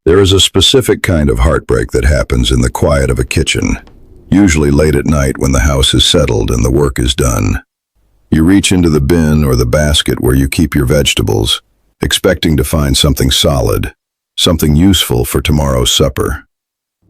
There is a specific kind of heartbreak that happens in the quiet of a kitchen, usually late at night when the house is settled and the work is done. You reach into the bin or the basket where you keep your vegetables, expecting to find something solid, something useful for tomorrow's supper.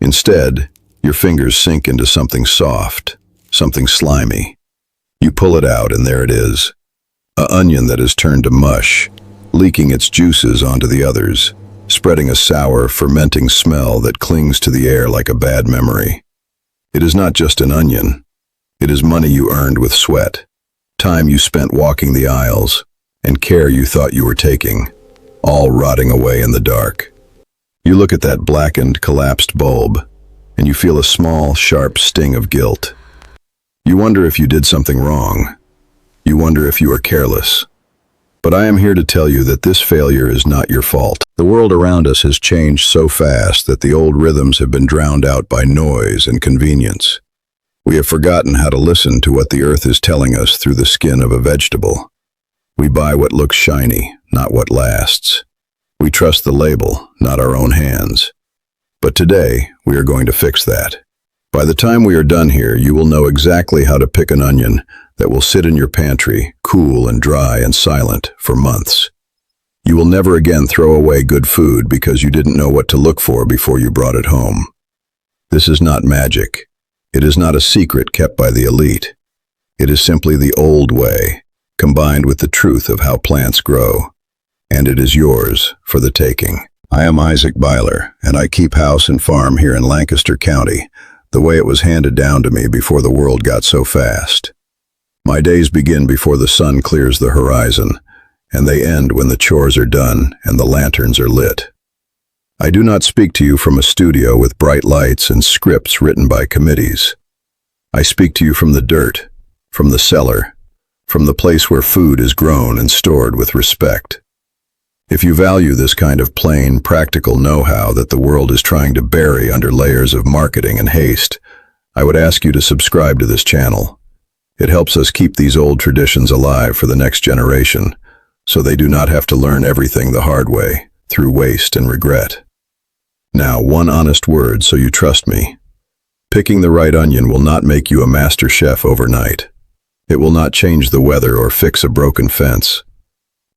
Instead, your fingers sink into something soft, something slimy. You pull it out and there it is, an onion that has turned to mush, leaking its juices onto the others, spreading a sour, fermenting smell that clings to the air like a bad memory. It is not just an onion. It is money you earned with sweat, time you spent walking the aisles, and care you thought you were taking, all rotting away in the dark. You look at that blackened, collapsed bulb, and you feel a small, sharp sting of guilt. You wonder if you did something wrong. You wonder if you were careless. But I am here to tell you that this failure is not your fault. The world around us has changed so fast that the old rhythms have been drowned out by noise and convenience. We have forgotten how to listen to what the earth is telling us through the skin of a vegetable. We buy what looks shiny, not what lasts. We trust the label, not our own hands. But today, we are going to fix that. By the time we are done here, you will know exactly how to pick an onion that will sit in your pantry, cool and dry and silent, for months. You will never again throw away good food because you didn't know what to look for before you brought it home. This is not magic. It is not a secret kept by the elite. It is simply the old way, combined with the truth of how plants grow. And it is yours for the taking. I am Beiler, and I keep house and farm here in Lancaster County, the way it was handed down to me before the world got so fast. My days begin before the sun clears the horizon, and they end when the chores are done and the lanterns are lit. I do not speak to you from a studio with bright lights and scripts written by committees. I speak to you from the dirt, from the cellar, from the place where food is grown and stored with respect. If you value this kind of plain, practical know-how that the world is trying to bury under layers of marketing and haste, I would ask you to subscribe to this channel. It helps us keep these old traditions alive for the next generation, so they do not have to learn everything the hard way, through waste and regret. Now, one honest word so you trust me. Picking the right onion will not make you a master chef overnight. It will not change the weather or fix a broken fence.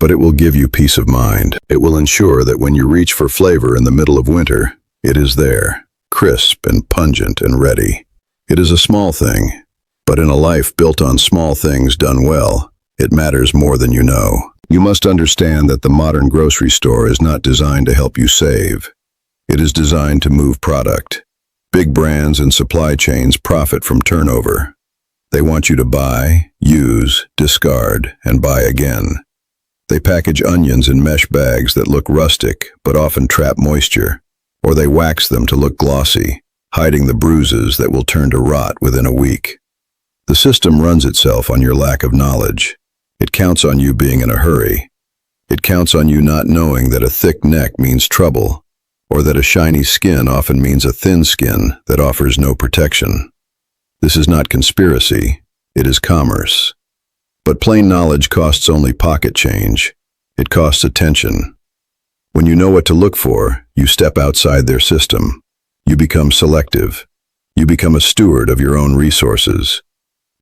But it will give you peace of mind. It will ensure that when you reach for flavor in the middle of winter, it is there, crisp and pungent and ready. It is a small thing, but in a life built on small things done well, it matters more than you know. You must understand that the modern grocery store is not designed to help you save. It is designed to move product. Big brands and supply chains profit from turnover. They want you to buy, use, discard, and buy again. They package onions in mesh bags that look rustic but often trap moisture, or they wax them to look glossy, hiding the bruises that will turn to rot within a week. The system runs itself on your lack of knowledge. It counts on you being in a hurry. It counts on you not knowing that a thick neck means trouble, or that a shiny skin often means a thin skin that offers no protection. This is not conspiracy, it is commerce. But plain knowledge costs only pocket change. It costs attention. When you know what to look for, you step outside their system. You become selective. You become a steward of your own resources.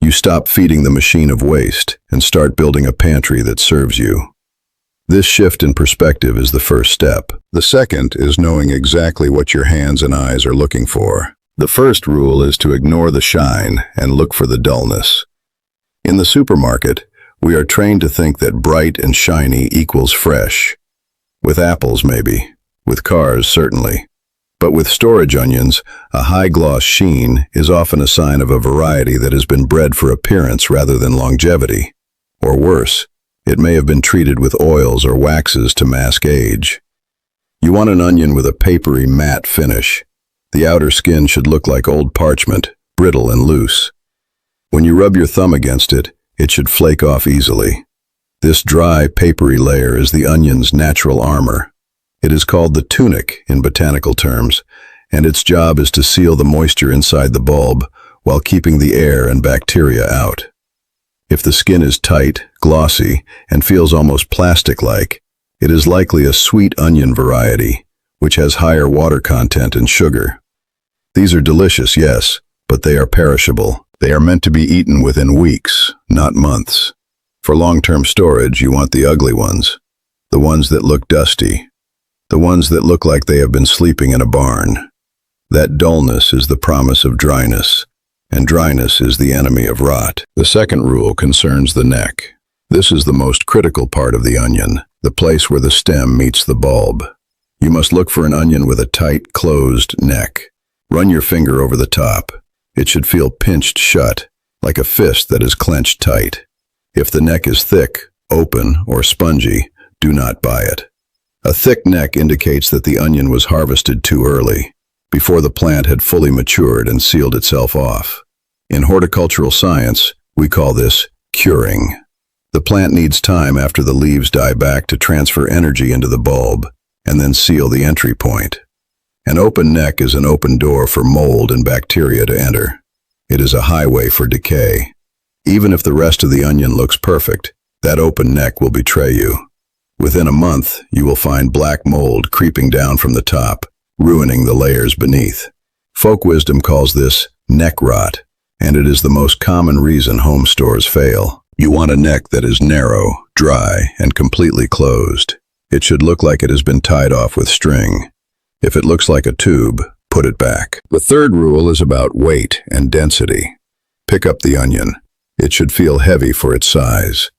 You stop feeding the machine of waste and start building a pantry that serves you. This shift in perspective is the first step. The second is knowing exactly what your hands and eyes are looking for. The first rule is to ignore the shine and look for the dullness. In the supermarket, we are trained to think that bright and shiny equals fresh. With apples, maybe. With cars, certainly. But with storage onions, a high-gloss sheen is often a sign of a variety that has been bred for appearance rather than longevity. Or worse, it may have been treated with oils or waxes to mask age. You want an onion with a papery, matte finish. The outer skin should look like old parchment, brittle and loose. When you rub your thumb against it, it should flake off easily. This dry, papery layer is the onion's natural armor. It is called the tunic in botanical terms, and its job is to seal the moisture inside the bulb while keeping the air and bacteria out. If the skin is tight, glossy, and feels almost plastic-like, it is likely a sweet onion variety, which has higher water content and sugar. These are delicious, yes, but they are perishable. They are meant to be eaten within weeks, not months. For long-term storage, you want the ugly ones, the ones that look dusty, the ones that look like they have been sleeping in a barn. That dullness is the promise of dryness, and dryness is the enemy of rot. The second rule concerns the neck. This is the most critical part of the onion, the place where the stem meets the bulb. You must look for an onion with a tight, closed neck. Run your finger over the top. It should feel pinched shut, like a fist that is clenched tight. If the neck is thick, open, or spongy, do not buy it. A thick neck indicates that the onion was harvested too early, before the plant had fully matured and sealed itself off. In horticultural science, we call this curing. The plant needs time after the leaves die back to transfer energy into the bulb, and then seal the entry point. An open neck is an open door for mold and bacteria to enter. It is a highway for decay. Even if the rest of the onion looks perfect, that open neck will betray you. Within a month, you will find black mold creeping down from the top, ruining the layers beneath. Folk wisdom calls this neck rot, and it is the most common reason home stores fail. You want a neck that is narrow, dry, and completely closed. It should look like it has been tied off with string. If it looks like a tube, put it back. The third rule is about weight and density. Pick up the onion. It should feel heavy for its size.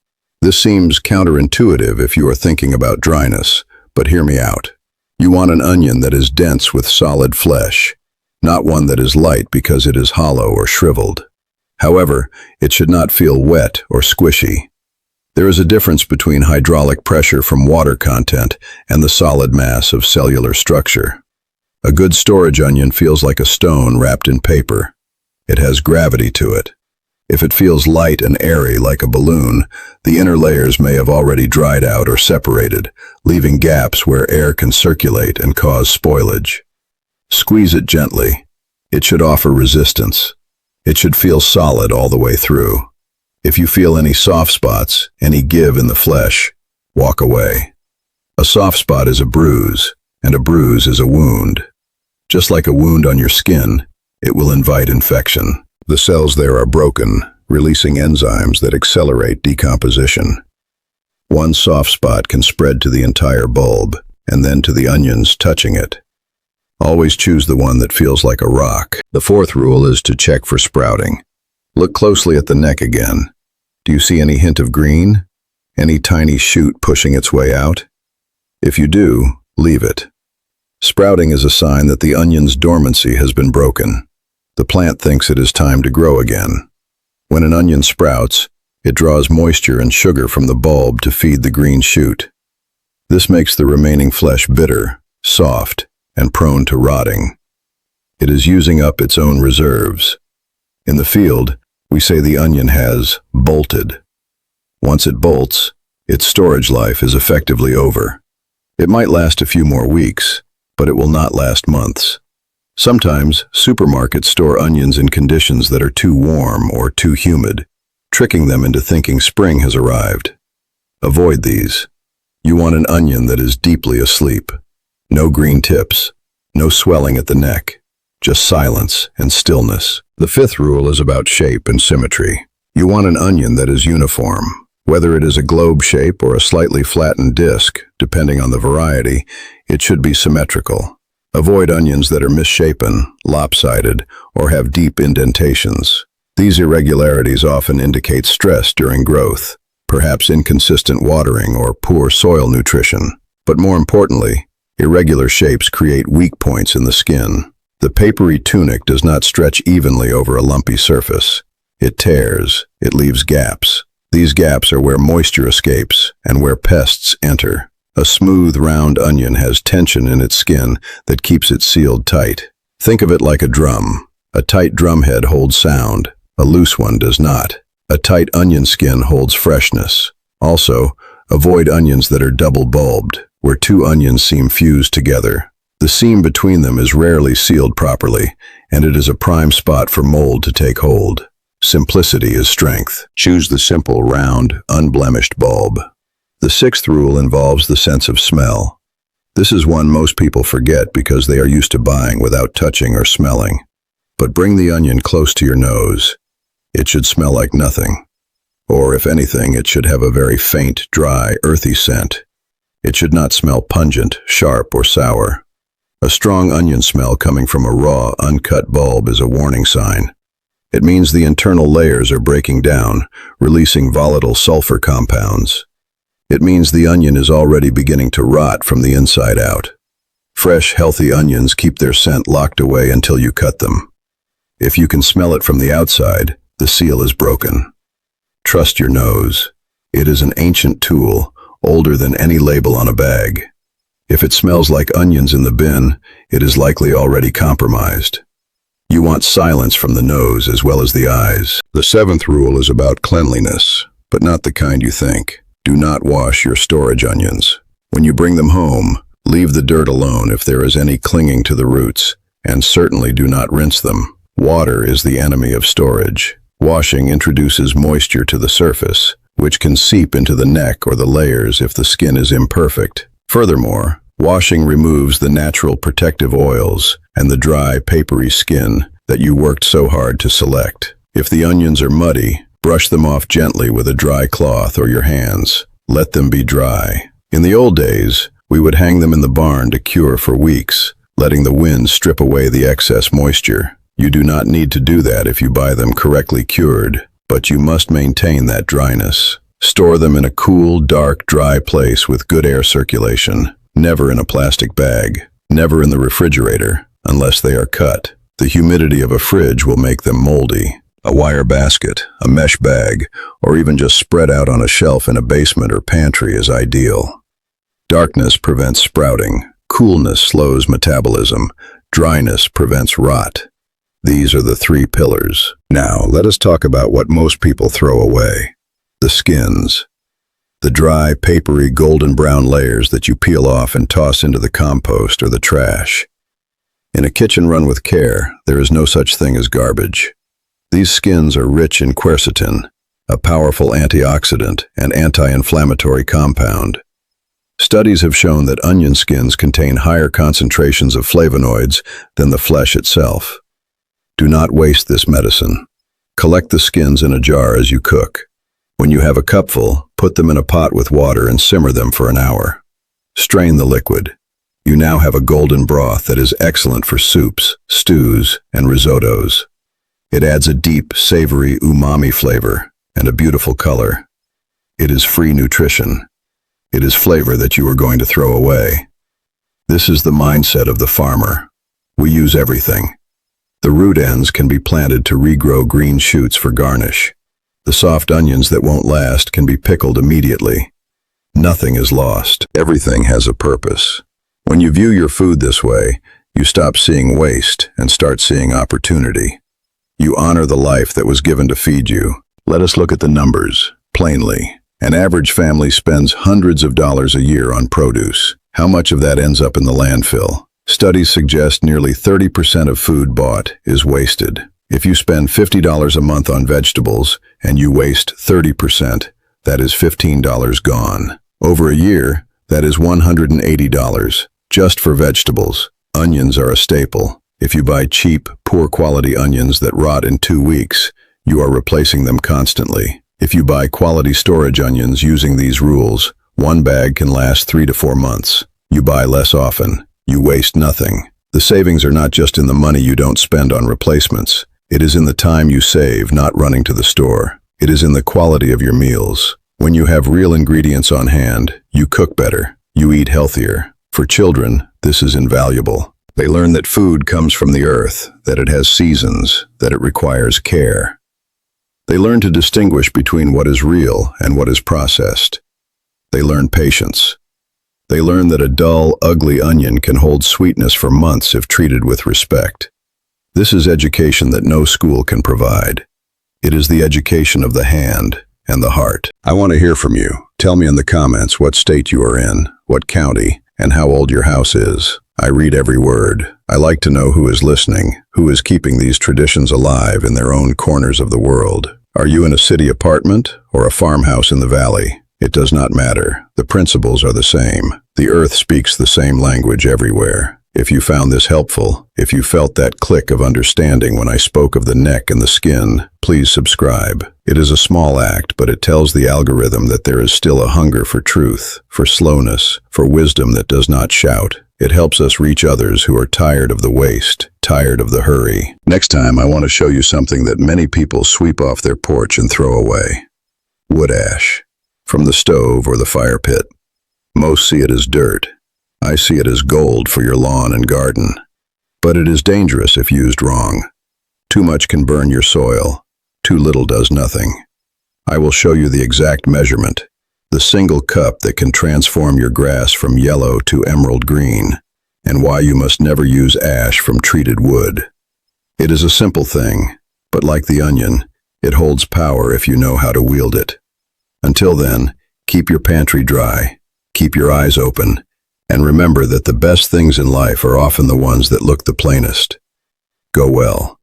This seems counterintuitive if you are thinking about dryness, but hear me out. You want an onion that is dense with solid flesh, not one that is light because it is hollow or shriveled. However, it should not feel wet or squishy. There is a difference between hydraulic pressure from water content and the solid mass of cellular structure. A good storage onion feels like a stone wrapped in paper. It has gravity to it. If it feels light and airy like a balloon, the inner layers may have already dried out or separated, leaving gaps where air can circulate and cause spoilage. Squeeze it gently. It should offer resistance. It should feel solid all the way through. If you feel any soft spots, any give in the flesh, walk away. A soft spot is a bruise, and a bruise is a wound. Just like a wound on your skin, it will invite infection. The cells there are broken, releasing enzymes that accelerate decomposition. One soft spot can spread to the entire bulb, and then to the onions touching it. Always choose the one that feels like a rock. The fourth rule is to check for sprouting. Look closely at the neck again. Do you see any hint of green? Any tiny shoot pushing its way out? If you do, leave it. Sprouting is a sign that the onion's dormancy has been broken. The plant thinks it is time to grow again. When an onion sprouts, it draws moisture and sugar from the bulb to feed the green shoot. This makes the remaining flesh bitter, soft, and prone to rotting. It is using up its own reserves. In the field, we say the onion has bolted. Once it bolts, its storage life is effectively over. It might last a few more weeks, but it will not last months. Sometimes, supermarkets store onions in conditions that are too warm or too humid, tricking them into thinking spring has arrived. Avoid these. You want an onion that is deeply asleep. No green tips, no swelling at the neck, just silence and stillness. The fifth rule is about shape and symmetry. You want an onion that is uniform. Whether it is a globe shape or a slightly flattened disc, depending on the variety, it should be symmetrical. Avoid onions that are misshapen, lopsided, or have deep indentations. These irregularities often indicate stress during growth, perhaps inconsistent watering or poor soil nutrition. But more importantly, irregular shapes create weak points in the skin. The papery tunic does not stretch evenly over a lumpy surface. It tears, it leaves gaps. These gaps are where moisture escapes and where pests enter. A smooth, round onion has tension in its skin that keeps it sealed tight. Think of it like a drum. A tight drum head holds sound. A loose one does not. A tight onion skin holds freshness. Also, avoid onions that are double-bulbed, where two onions seem fused together. The seam between them is rarely sealed properly, and it is a prime spot for mold to take hold. Simplicity is strength. Choose the simple, round, unblemished bulb. The sixth rule involves the sense of smell. This is one most people forget because they are used to buying without touching or smelling. But bring the onion close to your nose. It should smell like nothing. Or if anything, it should have a very faint, dry, earthy scent. It should not smell pungent, sharp, or sour. A strong onion smell coming from a raw, uncut bulb is a warning sign. It means the internal layers are breaking down, releasing volatile sulfur compounds. It means the onion is already beginning to rot from the inside out. Fresh, healthy onions keep their scent locked away until you cut them. If you can smell it from the outside, the seal is broken. Trust your nose. It is an ancient tool, older than any label on a bag. If it smells like onions in the bin, it is likely already compromised. You want silence from the nose as well as the eyes. The seventh rule is about cleanliness, but not the kind you think. Do not wash your storage onions. When you bring them home, leave the dirt alone if there is any clinging to the roots, and certainly do not rinse them. Water is the enemy of storage. Washing introduces moisture to the surface, which can seep into the neck or the layers if the skin is imperfect. Furthermore, washing removes the natural protective oils and the dry, papery skin that you worked so hard to select. If the onions are muddy, brush them off gently with a dry cloth or your hands. Let them be dry. In the old days, we would hang them in the barn to cure for weeks, letting the wind strip away the excess moisture. You do not need to do that if you buy them correctly cured, but you must maintain that dryness. Store them in a cool, dark, dry place with good air circulation. Never in a plastic bag. Never in the refrigerator, unless they are cut. The humidity of a fridge will make them moldy. A wire basket, a mesh bag, or even just spread out on a shelf in a basement or pantry is ideal. Darkness prevents sprouting. Coolness slows metabolism. Dryness prevents rot. These are the three pillars. Now, let us talk about what most people throw away. The skins. The dry, papery, golden brown layers that you peel off and toss into the compost or the trash. In a kitchen run with care, there is no such thing as garbage. These skins are rich in quercetin, a powerful antioxidant and anti-inflammatory compound. Studies have shown that onion skins contain higher concentrations of flavonoids than the flesh itself. Do not waste this medicine. Collect the skins in a jar as you cook. When you have a cupful, put them in a pot with water and simmer them for an hour. Strain the liquid. You now have a golden broth that is excellent for soups, stews, and risottos. It adds a deep, savory umami flavor and a beautiful color. It is free nutrition. It is flavor that you are going to throw away. This is the mindset of the farmer. We use everything. The root ends can be planted to regrow green shoots for garnish. The soft onions that won't last can be pickled immediately. Nothing is lost. Everything has a purpose. When you view your food this way, you stop seeing waste and start seeing opportunity. You honor the life that was given to feed you. Let us look at the numbers, plainly. An average family spends hundreds of dollars a year on produce. How much of that ends up in the landfill? Studies suggest nearly 30% of food bought is wasted. If you spend $50 a month on vegetables and you waste 30%, that is $15 gone. Over a year, that is $180 just for vegetables. Onions are a staple. If you buy cheap, poor quality onions that rot in 2 weeks, you are replacing them constantly. If you buy quality storage onions using these rules, one bag can last 3 to 4 months. You buy less often. You waste nothing. The savings are not just in the money you don't spend on replacements. It is in the time you save not running to the store. It is in the quality of your meals. When you have real ingredients on hand, you cook better. You eat healthier. For children, this is invaluable. They learn that food comes from the earth, that it has seasons, that it requires care. They learn to distinguish between what is real and what is processed. They learn patience. They learn that a dull, ugly onion can hold sweetness for months if treated with respect. This is education that no school can provide. It is the education of the hand and the heart. I want to hear from you. Tell me in the comments what state you are in, what county, and how old your house is. I read every word. I like to know who is listening, who is keeping these traditions alive in their own corners of the world. Are you in a city apartment or a farmhouse in the valley? It does not matter. The principles are the same. The earth speaks the same language everywhere. If you found this helpful, if you felt that click of understanding when I spoke of the neck and the skin, please subscribe. It is a small act, but it tells the algorithm that there is still a hunger for truth, for slowness, for wisdom that does not shout. It helps us reach others who are tired of the waste, tired of the hurry. Next time, I want to show you something that many people sweep off their porch and throw away. Wood ash. From the stove or the fire pit. Most see it as dirt. I see it as gold for your lawn and garden. But it is dangerous if used wrong. Too much can burn your soil. Too little does nothing. I will show you the exact measurement, the single cup that can transform your grass from yellow to emerald green, and why you must never use ash from treated wood. It is a simple thing, but like the onion, it holds power if you know how to wield it. Until then, keep your pantry dry, keep your eyes open, and remember that the best things in life are often the ones that look the plainest. Go well.